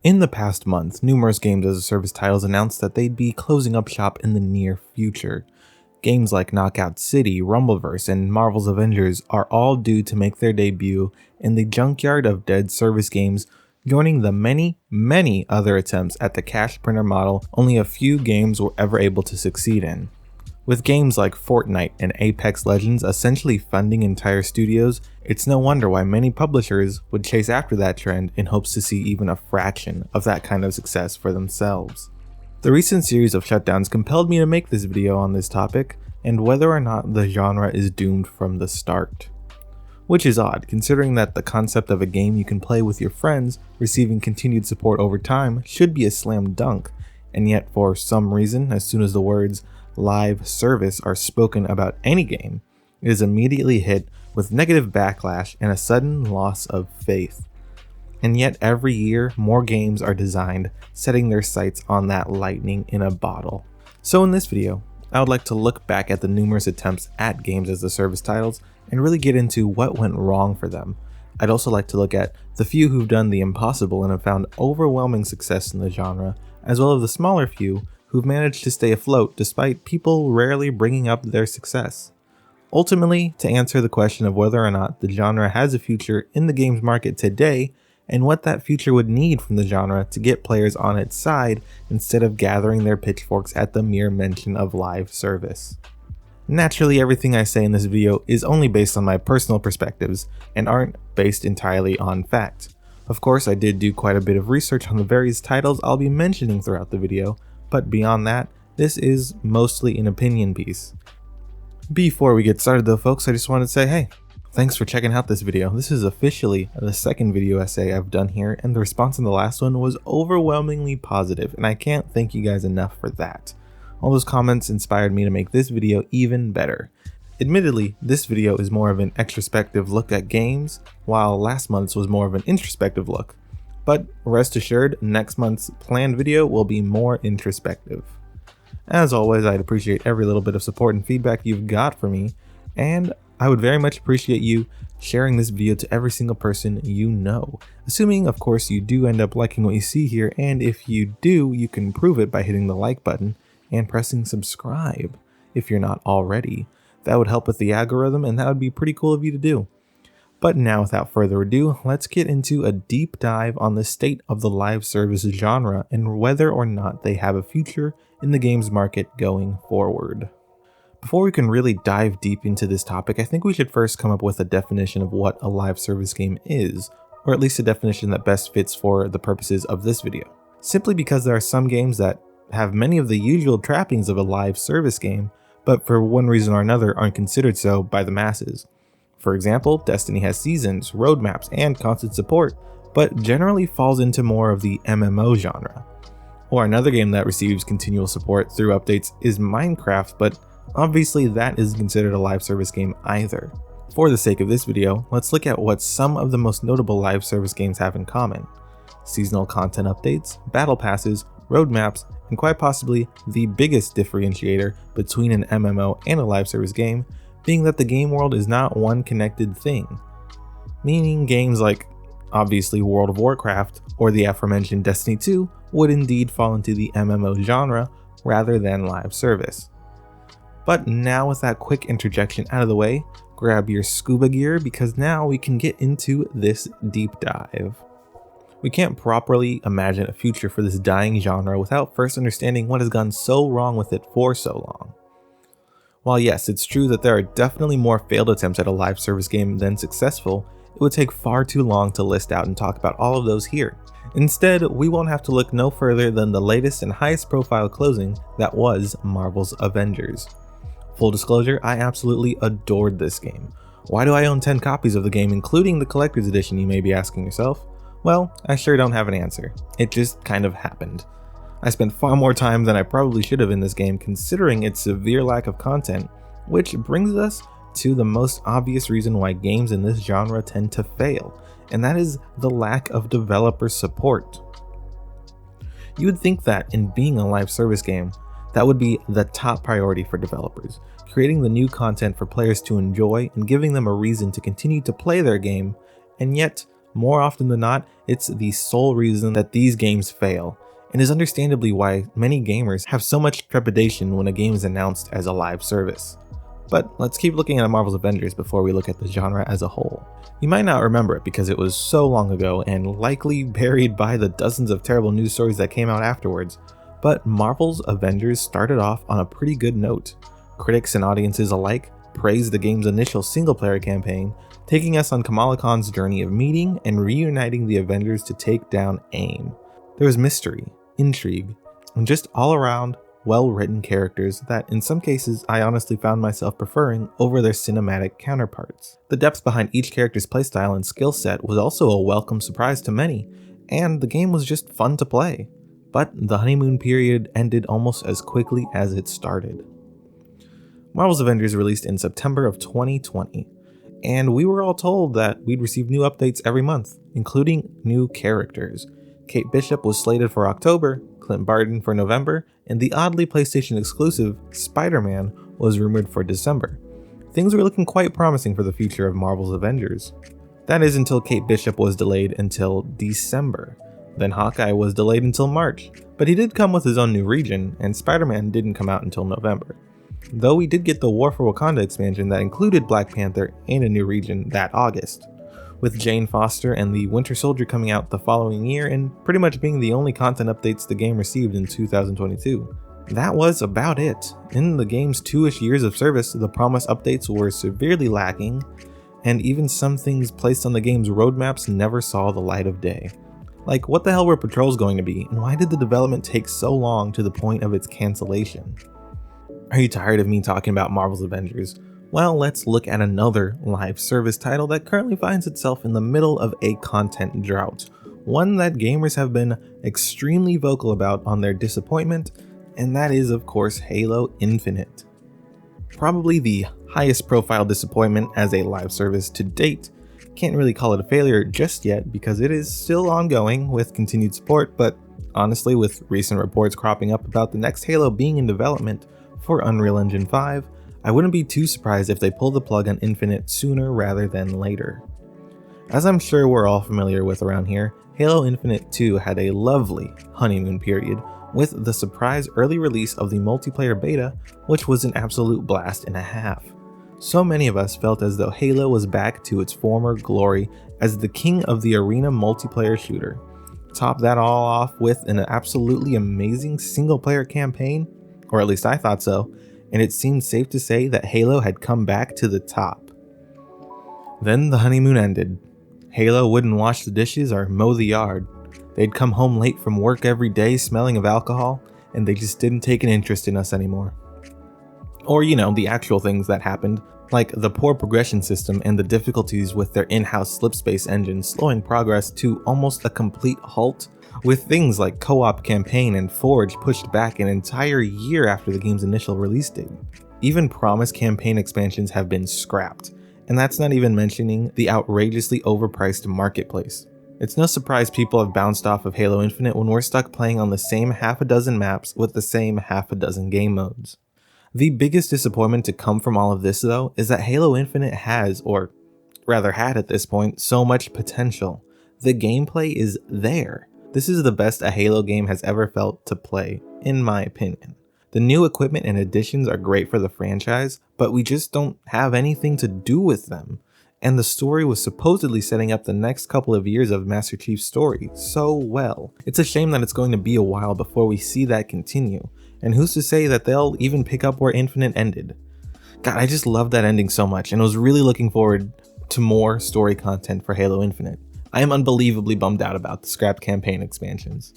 In the past month, numerous games as a service titles announced that they'd be closing up shop in the near future. Games like Knockout City, Rumbleverse, and Marvel's Avengers are all due to make their debut in the junkyard of dead service games, joining the many other attempts at the cash printer model only a few games were ever able to succeed in. With games like Fortnite and Apex Legends essentially funding entire studios, it's no wonder why many publishers would chase after that trend in hopes to see even a fraction of that kind of success for themselves. The recent series of shutdowns compelled me to make this video on this topic, and whether or not the genre is doomed from the start. Which is odd, considering that the concept of a game you can play with your friends receiving continued support over time should be a slam dunk, and yet for some reason, as soon as the words live service are spoken about any game, it is immediately hit with negative backlash and a sudden loss of faith. And yet every year, more games are designed, setting their sights on that lightning in a bottle. So in this video, I would like to look back at the numerous attempts at games as a service titles and really get into what went wrong for them. I'd also like to look at the few who've done the impossible and have found overwhelming success in the genre, as well as the smaller few who've managed to stay afloat despite people rarely bringing up their success. Ultimately, to answer the question of whether or not the genre has a future in the games market today, and what that future would need from the genre to get players on its side instead of gathering their pitchforks at the mere mention of live service. Naturally, everything I say in this video is only based on my personal perspectives and aren't based entirely on fact. Of course, I did do quite a bit of research on the various titles I'll be mentioning throughout the video, but beyond that, this is mostly an opinion piece. Before we get started though folks, I just wanted to say hey, thanks for checking out this video. This is officially the second video essay I've done here, and the response in the last one was overwhelmingly positive, and I can't thank you guys enough for that. All those comments inspired me to make this video even better. Admittedly, this video is more of an extrospective look at games, while last month's was more of an introspective look. But rest assured, next month's planned video will be more introspective. As always, I'd appreciate every little bit of support and feedback you've got for me, and I would very much appreciate you sharing this video to every single person you know. Assuming, of course, you do end up liking what you see here, and if you do, you can prove it by hitting the like button and pressing subscribe if you're not already. That would help with the algorithm, and that would be pretty cool of you to do. But now, without further ado, let's get into a deep dive on the state of the live service genre and whether or not they have a future in the games market going forward. Before we can really dive deep into this topic, I think we should first come up with a definition of what a live service game is, or at least a definition that best fits for the purposes of this video. Simply because there are some games that have many of the usual trappings of a live service game, but for one reason or another aren't considered so by the masses. For example, Destiny has seasons, roadmaps, and constant support, but generally falls into more of the MMO genre. Or another game that receives continual support through updates is Minecraft, but obviously that isn't considered a live service game either. For the sake of this video, let's look at what some of the most notable live service games have in common. Seasonal content updates, battle passes, roadmaps, and quite possibly the biggest differentiator between an MMO and a live service game being that the game world is not one connected thing. Meaning games like, obviously, World of Warcraft or the aforementioned Destiny 2 would indeed fall into the MMO genre rather than live service. But now with that quick interjection out of the way, grab your scuba gear because now we can get into this deep dive. We can't properly imagine a future for this dying genre without first understanding what has gone so wrong with it for so long. While yes, it's true that there are definitely more failed attempts at a live service game than successful, it would take far too long to list out and talk about all of those here. Instead, we won't have to look no further than the latest and highest profile closing that was Marvel's Avengers. Full disclosure, I absolutely adored this game. Why do I own 10 copies of the game, including the collector's edition, you may be asking yourself? Well, I sure don't have an answer. It just kind of happened. I spent far more time than I probably should have in this game considering its severe lack of content, which brings us to the most obvious reason why games in this genre tend to fail, and that is the lack of developer support. You would think that in being a live service game, that would be the top priority for developers, creating the new content for players to enjoy and giving them a reason to continue to play their game, and yet More often than not, it's the sole reason that these games fail, and is understandably why many gamers have so much trepidation when a game is announced as a live service. But let's keep looking at Marvel's Avengers before we look at the genre as a whole. You might not remember it because it was so long ago and likely buried by the dozens of terrible news stories that came out afterwards, but Marvel's Avengers started off on a pretty good note. Critics and audiences alike praised the game's initial single-player campaign, taking us on Kamala Khan's journey of meeting and reuniting the Avengers to take down AIM. There was mystery, intrigue, and just all-around well-written characters that in some cases I honestly found myself preferring over their cinematic counterparts. The depth behind each character's playstyle and skill set was also a welcome surprise to many, and the game was just fun to play. But the honeymoon period ended almost as quickly as it started. Marvel's Avengers released in September of 2020, and we were all told that we'd receive new updates every month, including new characters. Kate Bishop was slated for October, Clint Barton for November, and the oddly PlayStation exclusive Spider-Man was rumored for December. Things were looking quite promising for the future of Marvel's Avengers. That is until Kate Bishop was delayed until December. Then Hawkeye was delayed until March, but he did come with his own new region, and Spider-Man didn't come out until November. Though we did get the War for Wakanda expansion that included Black Panther and a new region that August, with Jane Foster and the Winter Soldier coming out the following year and pretty much being the only content updates the game received in 2022. That was about it. In the game's 2-ish years of service, the promised updates were severely lacking, and even some things placed on the game's roadmaps never saw the light of day. Like, what the hell were patrols going to be, and why did the development take so long to the point of its cancellation? Are you tired of me talking about Marvel's Avengers? Well, let's look at another live service title that currently finds itself in the middle of a content drought, one that gamers have been extremely vocal about on their disappointment, and that is of course Halo Infinite. Probably the highest profile disappointment as a live service to date. Can't really call it a failure just yet because it is still ongoing with continued support, but honestly, with recent reports cropping up about the next Halo being in development for Unreal Engine 5, I wouldn't be too surprised if they pull the plug on Infinite sooner rather than later. As I'm sure we're all familiar with around here, Halo Infinite 2 had a lovely honeymoon period with the surprise early release of the multiplayer beta, which was an absolute blast and a half. So many of us felt as though Halo was back to its former glory as the king of the arena multiplayer shooter. Top that all off with an absolutely amazing single player campaign, or at least I thought so, and it seemed safe to say that Halo had come back to the top. Then the honeymoon ended. Halo wouldn't wash the dishes or mow the yard. They'd come home late from work every day smelling of alcohol, and they just didn't take an interest in us anymore. Or, the actual things that happened, like the poor progression system and the difficulties with their in-house slipspace engine slowing progress to almost a complete halt, with things like co-op campaign and Forge pushed back an entire year after the game's initial release date. Even promised campaign expansions have been scrapped, and that's not even mentioning the outrageously overpriced marketplace. It's no surprise people have bounced off of Halo Infinite when we're stuck playing on the same half a dozen maps with the same half a dozen game modes. The biggest disappointment to come from all of this though is that Halo Infinite has, or rather had at this point, so much potential. The gameplay is there. This is the best a Halo game has ever felt to play, in my opinion. The new equipment and additions are great for the franchise, but we just don't have anything to do with them. And the story was supposedly setting up the next couple of years of Master Chief's story so well. It's a shame that it's going to be a while before we see that continue, and who's to say that they'll even pick up where Infinite ended. God, I just love that ending so much and was really looking forward to more story content for Halo Infinite. I am unbelievably bummed out about the scrapped campaign expansions.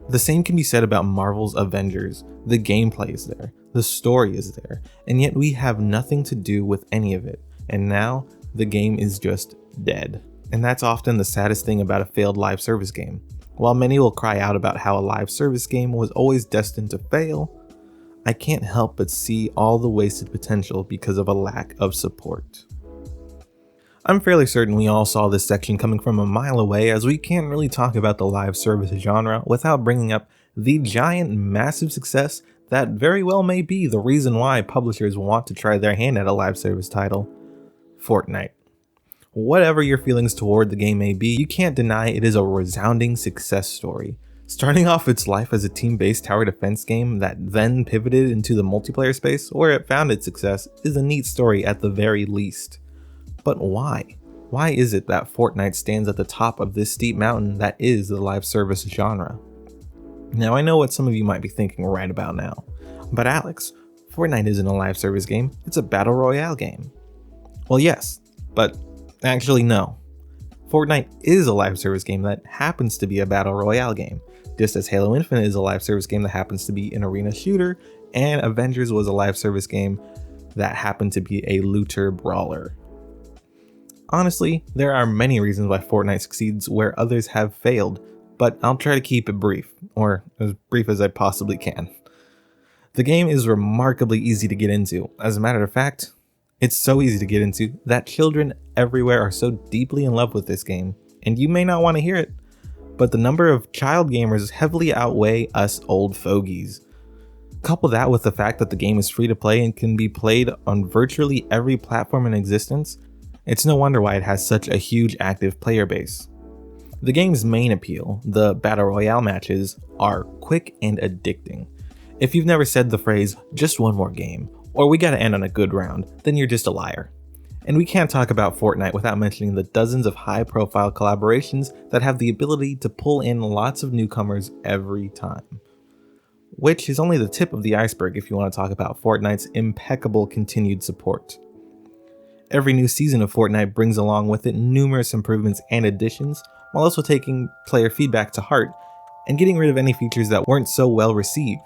The same can be said about Marvel's Avengers. The gameplay is there, the story is there, and yet we have nothing to do with any of it, and now the game is just dead. And that's often the saddest thing about a failed live service game. While many will cry out about how a live service game was always destined to fail, I can't help but see all the wasted potential because of a lack of support. I'm fairly certain we all saw this section coming from a mile away, as we can't really talk about the live service genre without bringing up the giant massive success that very well may be the reason why publishers want to try their hand at a live service title, Fortnite. Whatever your feelings toward the game may be, you can't deny it is a resounding success story. Starting off its life as a team-based tower defense game that then pivoted into the multiplayer space where it found its success is a neat story at the very least. But why? Why is it that Fortnite stands at the top of this steep mountain that is the live service genre? Now I know what some of you might be thinking right about now, but Alex, Fortnite isn't a live service game, it's a battle royale game. Well yes, but actually no. Fortnite is a live service game that happens to be a battle royale game, just as Halo Infinite is a live service game that happens to be an arena shooter, and Avengers was a live service game that happened to be a looter brawler. Honestly, there are many reasons why Fortnite succeeds where others have failed, but I'll try to keep it brief, or as brief as I possibly can. The game is remarkably easy to get into. As a matter of fact, it's so easy to get into that children everywhere are so deeply in love with this game, and you may not want to hear it, but the number of child gamers heavily outweigh us old fogies. Couple that with the fact that the game is free to play and can be played on virtually every platform in existence, it's no wonder why it has such a huge active player base. The game's main appeal, the battle royale matches, are quick and addicting. If you've never said the phrase, "just one more game," or "we gotta end on a good round," then you're just a liar. And we can't talk about Fortnite without mentioning the dozens of high-profile collaborations that have the ability to pull in lots of newcomers every time. Which is only the tip of the iceberg if you want to talk about Fortnite's impeccable continued support. Every new season of Fortnite brings along with it numerous improvements and additions, while also taking player feedback to heart and getting rid of any features that weren't so well received.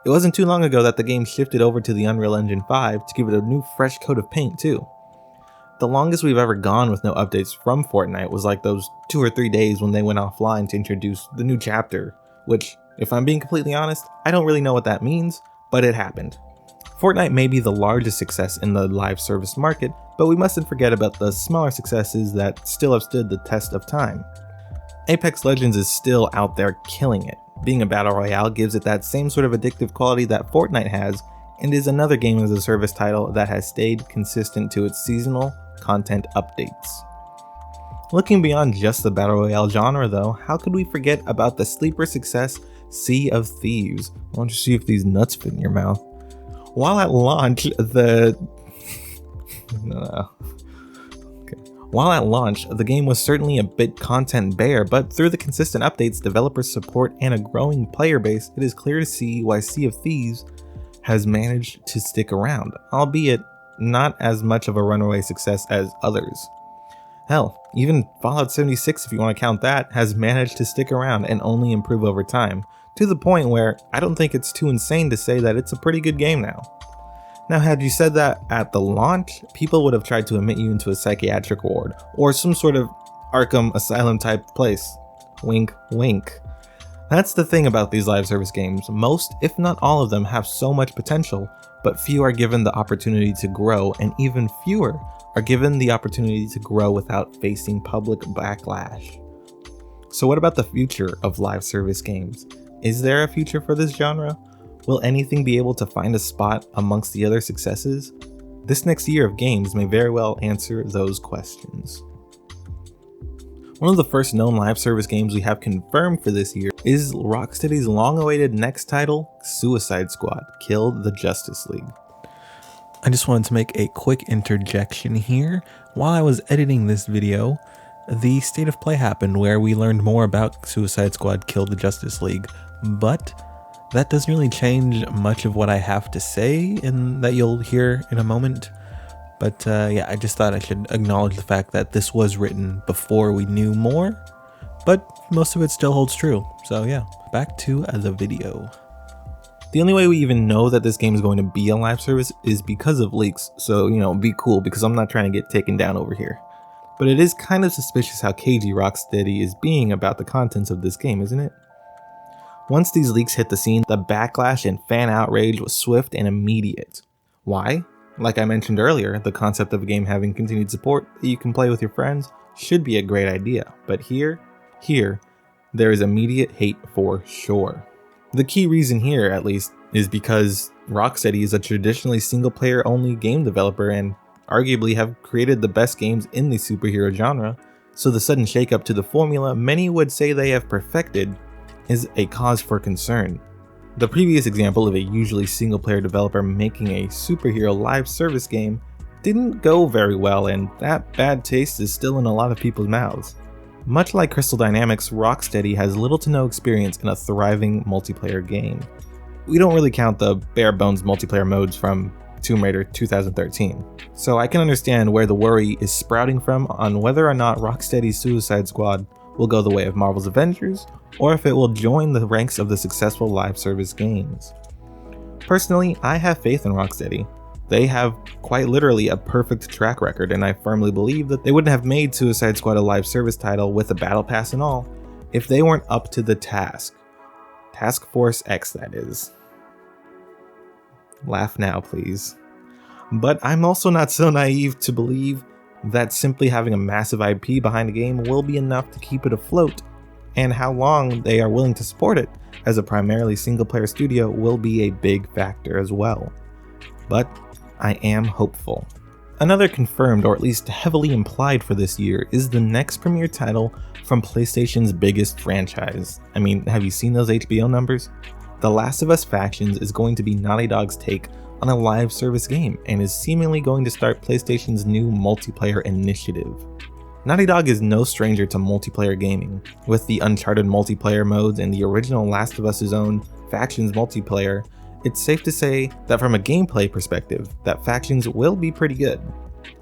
It wasn't too long ago that the game shifted over to the Unreal Engine 5 to give it a new fresh coat of paint too. The longest we've ever gone with no updates from Fortnite was like those 2 or 3 days when they went offline to introduce the new chapter, which, if I'm being completely honest, I don't really know what that means, but it happened. Fortnite may be the largest success in the live service market, but we mustn't forget about the smaller successes that still have stood the test of time. Apex Legends is still out there killing it. Being a battle royale gives it that same sort of addictive quality that Fortnite has, and is another game as a service title that has stayed consistent to its seasonal content updates. Looking beyond just the battle royale genre though, how could we forget about the sleeper success Sea of Thieves? Why don't you see if these nuts fit in your mouth? While at launch, the game was certainly a bit content bare, but through the consistent updates, developer support, and a growing player base, it is clear to see why Sea of Thieves has managed to stick around, albeit not as much of a runaway success as others. Hell, even Fallout 76, if you want to count that, has managed to stick around and only improve over time, to the point where I don't think it's too insane to say that it's a pretty good game now. Now, had you said that at the launch, people would have tried to admit you into a psychiatric ward, or some sort of Arkham Asylum type place. Wink, wink. That's the thing about these live service games. Most, if not all of them, have so much potential, but few are given the opportunity to grow, and even fewer are given the opportunity to grow without facing public backlash. So what about the future of live service games? Is there a future for this genre? Will anything be able to find a spot amongst the other successes? This next year of games may very well answer those questions. One of the first known live service games we have confirmed for this year is Rocksteady's long-awaited next title, Suicide Squad: Kill the Justice League. I just wanted to make a quick interjection here. While I was editing this video, the State of Play happened where we learned more about Suicide Squad: Kill the Justice League, but that doesn't really change much of what I have to say, and that you'll hear in a moment. But yeah, I just thought I should acknowledge the fact that this was written before we knew more, but most of it still holds true. So yeah, back to the video. The only way we even know that this game is going to be a live service is because of leaks, so be cool, because I'm not trying to get taken down over here. But it is kind of suspicious how cagey Rocksteady is being about the contents of this game, isn't it? Once these leaks hit the scene, the backlash and fan outrage was swift and immediate. Why? Like I mentioned earlier, the concept of a game having continued support that you can play with your friends should be a great idea, but here, there is immediate hate for sure. The key reason here, at least, is because Rocksteady is a traditionally single-player only game developer, and arguably have created the best games in the superhero genre, so the sudden shakeup to the formula many would say they have perfected is a cause for concern. The previous example of a usually single-player developer making a superhero live service game didn't go very well, and that bad taste is still in a lot of people's mouths. Much like Crystal Dynamics, Rocksteady has little to no experience in a thriving multiplayer game. We don't really count the bare-bones multiplayer modes from Tomb Raider 2013, so I can understand where the worry is sprouting from on whether or not Rocksteady's Suicide Squad will go the way of Marvel's Avengers, or if it will join the ranks of the successful live service games. Personally, I have faith in Rocksteady. They have quite literally a perfect track record, and I firmly believe that they wouldn't have made Suicide Squad a live service title with a battle pass and all if they weren't up to the task. Task Force X, that is. Laugh now, please. But I'm also not so naive to believe that simply having a massive IP behind a game will be enough to keep it afloat, and how long they are willing to support it as a primarily single-player studio will be a big factor as well. But I am hopeful. Another confirmed, or at least heavily implied for this year, is the next premiere title from PlayStation's biggest franchise. I mean, have you seen those HBO numbers? The Last of Us Factions is going to be Naughty Dog's take on a live service game, and is seemingly going to start PlayStation's new multiplayer initiative. Naughty Dog is no stranger to multiplayer gaming. With the Uncharted multiplayer modes and the original Last of Us's own Factions multiplayer, it's safe to say that from a gameplay perspective, that Factions will be pretty good.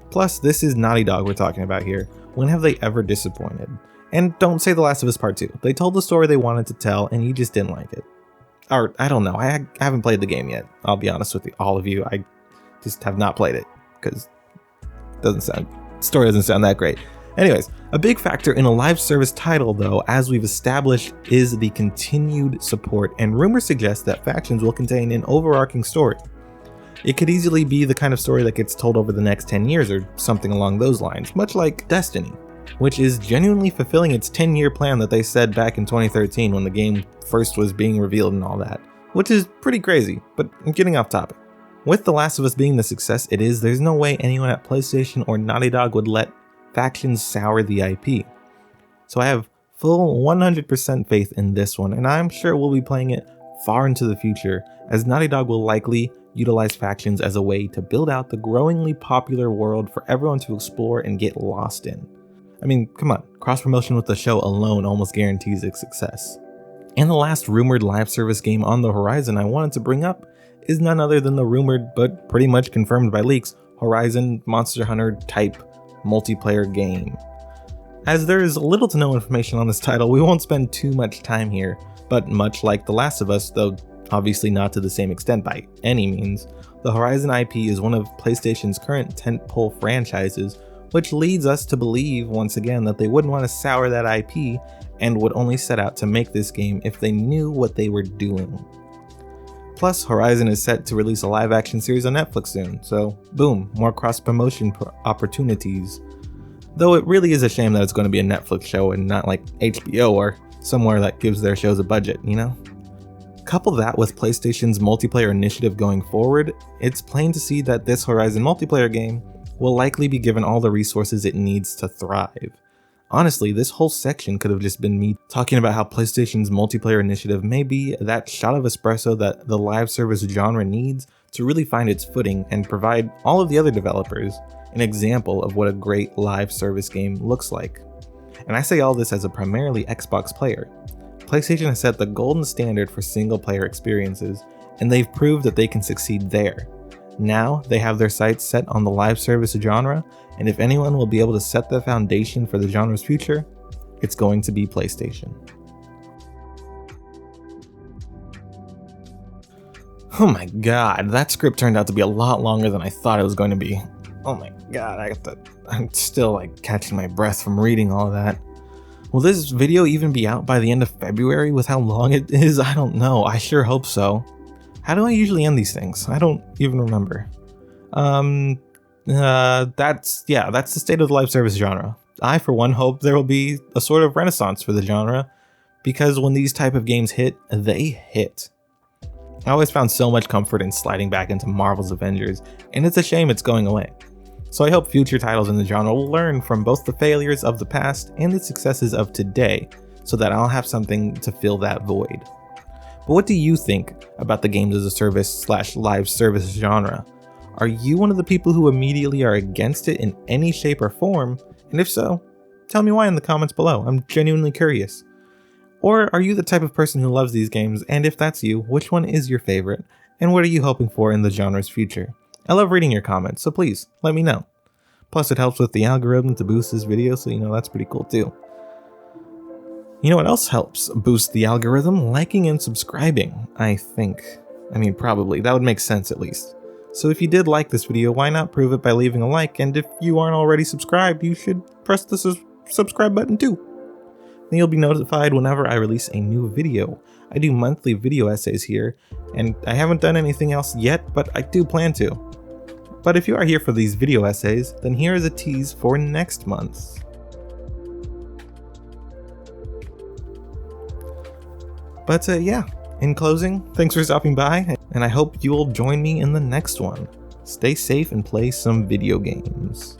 Plus, this is Naughty Dog we're talking about here. When have they ever disappointed? And don't say The Last of Us Part 2. They told the story they wanted to tell, and you just didn't like it. Or, I don't know, I haven't played the game yet. I'll be honest with all of you, I just have not played it, because the story doesn't sound that great. Anyways, a big factor in a live service title though, as we've established, is the continued support, and rumors suggest that Factions will contain an overarching story. It could easily be the kind of story that gets told over the next 10 years or something along those lines, much like Destiny, which is genuinely fulfilling its 10-year plan that they said back in 2013 when the game first was being revealed and all that, which is pretty crazy, but I'm getting off topic. With The Last of Us being the success it is, there's no way anyone at PlayStation or Naughty Dog would let Factions sour the IP. So I have full 100% faith in this one, and I'm sure we'll be playing it far into the future, as Naughty Dog will likely utilize Factions as a way to build out the growingly popular world for everyone to explore and get lost in. I mean, come on, cross-promotion with the show alone almost guarantees its success. And the last rumored live service game on the horizon I wanted to bring up is none other than the rumored, but pretty much confirmed by leaks, Horizon Monster Hunter type multiplayer game. As there is little to no information on this title, we won't spend too much time here, but much like The Last of Us, though obviously not to the same extent by any means, the Horizon IP is one of PlayStation's current tentpole franchises, which leads us to believe once again that they wouldn't want to sour that IP and would only set out to make this game if they knew what they were doing. Plus, Horizon is set to release a live-action series on Netflix soon, so boom, more cross-promotion opportunities. Though it really is a shame that it's going to be a Netflix show and not like HBO or somewhere that gives their shows a budget, you know? Couple that with PlayStation's multiplayer initiative going forward, it's plain to see that this Horizon multiplayer game will likely be given all the resources it needs to thrive. Honestly, this whole section could have just been me talking about how PlayStation's multiplayer initiative may be that shot of espresso that the live service genre needs to really find its footing and provide all of the other developers an example of what a great live service game looks like. And I say all this as a primarily Xbox player. PlayStation has set the golden standard for single player experiences, and they've proved that they can succeed there. Now they have their sights set on the live service genre, and if anyone will be able to set the foundation for the genre's future, it's going to be PlayStation. Oh my god, that script turned out to be a lot longer than I thought it was going to be. Oh my god, I'm still like catching my breath from reading all of that. Will this video even be out by the end of February with how long it is? I don't know, I sure hope so. How do I usually end these things? I don't even remember. That's the state of the live service genre. I, for one, hope there will be a sort of renaissance for the genre, because when these type of games hit, they hit. I always found so much comfort in sliding back into Marvel's Avengers, and it's a shame it's going away. So I hope future titles in the genre will learn from both the failures of the past and the successes of today, so that I'll have something to fill that void. But what do you think about the games as a service / live service genre? Are you one of the people who immediately are against it in any shape or form? And if so, tell me why in the comments below. I'm genuinely curious. Or are you the type of person who loves these games, and if that's you, which one is your favorite? And what are you hoping for in the genre's future? I love reading your comments, so please, let me know. Plus it helps with the algorithm to boost this video, so that's pretty cool too. You know what else helps boost the algorithm? Liking and subscribing, I think. Probably. That would make sense at least. So if you did like this video, why not prove it by leaving a like, and if you aren't already subscribed, you should press the subscribe button too. Then you'll be notified whenever I release a new video. I do monthly video essays here, and I haven't done anything else yet, but I do plan to. But if you are here for these video essays, then here is a tease for next month. But yeah, in closing, thanks for stopping by, and I hope you'll join me in the next one. Stay safe and play some video games.